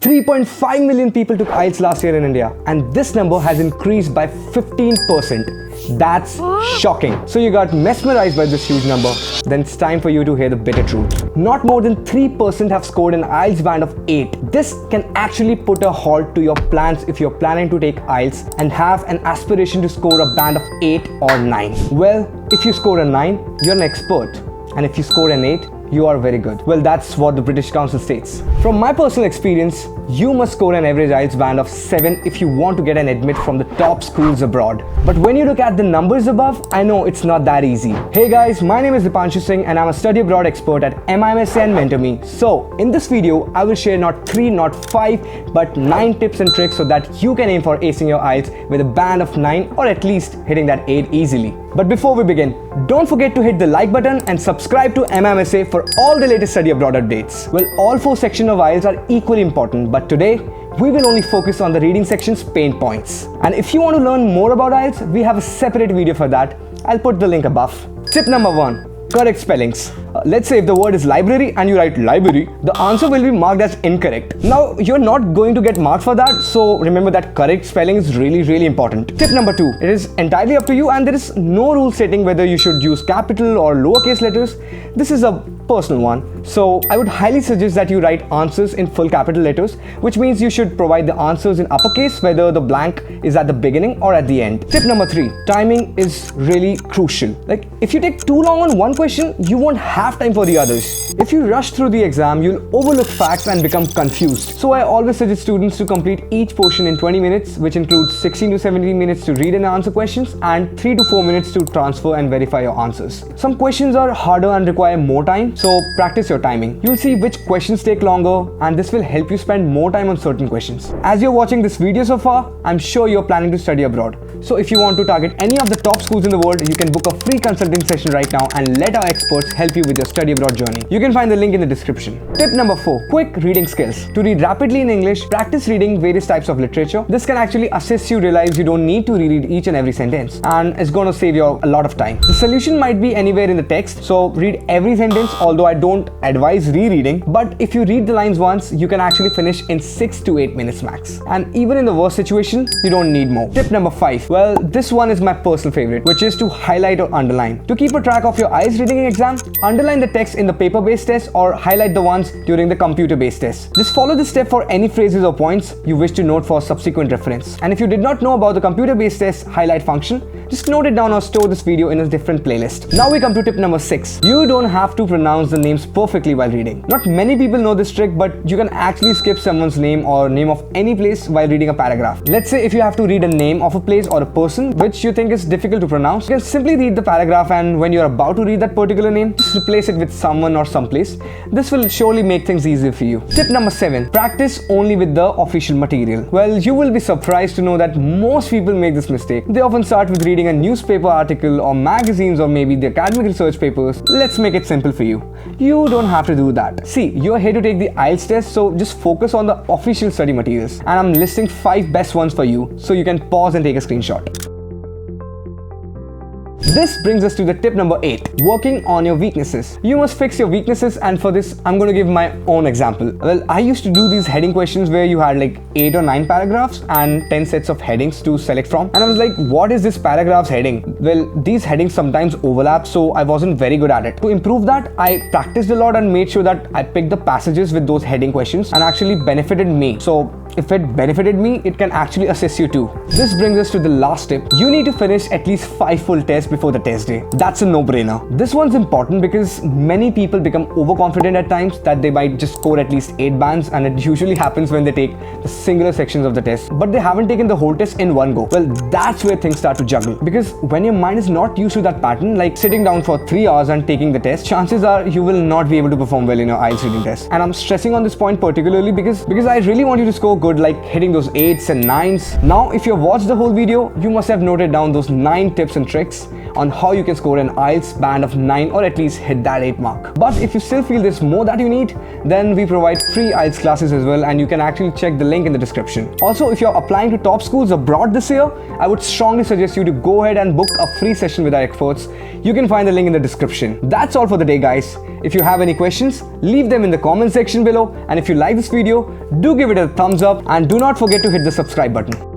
3.5 million people took IELTS last year in India, and this number has increased by 15%. That's shocking. So you got mesmerized by this huge number, then it's time for you to hear the bitter truth. Not more than 3% have scored an IELTS band of 8. This can actually put a halt to your plans if you're planning to take IELTS and have an aspiration to score a band of 8 or 9. Well, if you score a 9, you're an expert. And if you score an 8, you are very good. Well, that's what the British Council states. From my personal experience, you must score an average IELTS band of 7 if you want to get an admit from the top schools abroad. But when you look at the numbers above, I know it's not that easy. Hey guys, my name is Dipanshu Singh and I'm a study abroad expert at MIMSA and Mentor Me. So, in this video, I will share not 3, not 5, but 9 tips and tricks so that you can aim for acing your IELTS with a band of 9 or at least hitting that 8 easily. But before we begin, don't forget to hit the like button and subscribe to MIMSA for all the latest study abroad updates. Well, all 4 sections of IELTS are equally important, but today, we will only focus on the reading section's pain points. And if you want to learn more about IELTS, we have a separate video for that. I'll put the link above. Tip number 1. Correct spellings. Let's say if the word is library and you write library, the answer will be marked as incorrect. Now, you're not going to get marks for that, so remember that correct spelling is really important. Tip number 2. It is entirely up to you and there is no rule stating whether you should use capital or lowercase letters. This is a personal one. So I would highly suggest that you write answers in full capital letters, which means you should provide the answers in uppercase whether the blank is at the beginning or at the end. Tip number 3. Timing is really crucial. Like, if you take too long on one question, you won't have time for the others. If you rush through the exam, you'll overlook facts and become confused. So I always suggest students to complete each portion in 20 minutes, which includes 16 to 17 minutes to read and answer questions and 3 to 4 minutes to transfer and verify your answers. Some questions are harder and require more time, so practice your timing. You'll see which questions take longer, and this will help you spend more time on certain questions. As you're watching this video so far, I'm sure you're planning to study abroad. So if you want to target any of the top schools in the world, you can book a free consulting session right now and let our experts help you with your study abroad journey. You can find the link in the description. Tip number 4. Quick reading skills. To read rapidly in English, practice reading various types of literature. This can actually assist you realize you don't need to reread each and every sentence, and it's going to save you a lot of time. The solution might be anywhere in the text, so read every sentence, although I don't advise rereading, but if you read the lines once, you can actually finish in 6 to 8 minutes max. And even in the worst situation, you don't need more. Tip number 5. Well, this one is my personal favorite, which is to highlight or underline. To keep a track of your IELTS reading exam, underline the text in the paper-based test or highlight the ones during the computer-based test. Just follow this step for any phrases or points you wish to note for subsequent reference. And if you did not know about the computer-based test highlight function, just note it down or store this video in a different playlist. Now we come to tip number 6. You don't have to pronounce the names perfectly while reading. Not many people know this trick, but you can actually skip someone's name or name of any place while reading a paragraph. Let's say if you have to read a name of a place or a person which you think is difficult to pronounce, you can simply read the paragraph, and when you're about to read that particular name, just replace it with someone or someplace. This will surely make things easier for you. Tip number 7. Practice only with the official material. Well, you will be surprised to know that most people make this mistake. They often start with reading a newspaper article or magazines or maybe the academic research papers. Let's make it simple for you. You don't have to do that. See, you're here to take the IELTS test, so just focus on the official study materials. And I'm listing 5 best ones for you, so you can pause and take a screenshot. This brings us to the tip number 8. Working on your weaknesses. You must fix your weaknesses, and for this, I'm going to give my own example. Well, I used to do these heading questions where you had like 8 or 9 paragraphs and 10 sets of headings to select from. And I was like, what is this paragraph's heading? Well, these headings sometimes overlap, so I wasn't very good at it. To improve that, I practiced a lot and made sure that I picked the passages with those heading questions and actually benefited me. So if it benefited me, it can actually assist you too. This brings us to the last tip. You need to finish at least 5 full tests before the test day. That's a no-brainer. This one's important because many people become overconfident at times that they might just score at least 8 bands, and it usually happens when they take the singular sections of the test, but they haven't taken the whole test in one go. Well, that's where things start to juggle, because when your mind is not used to that pattern, like sitting down for 3 hours and taking the test, chances are you will not be able to perform well in your IELTS reading test. And I'm stressing on this point particularly because I really want you to score good, like hitting those 8s and 9s. Now, if you've watched the whole video, you must have noted down those 9 tips and tricks on how you can score an IELTS band of 9 or at least hit that 8 mark. But if you still feel there's more that you need, then we provide free IELTS classes as well, and you can actually check the link in the description. Also, if you're applying to top schools abroad this year, I would strongly suggest you to go ahead and book a free session with our experts. You can find the link in the description. That's all for the day, guys. If you have any questions, leave them in the comment section below, and if you like this video, do give it a thumbs up and do not forget to hit the subscribe button.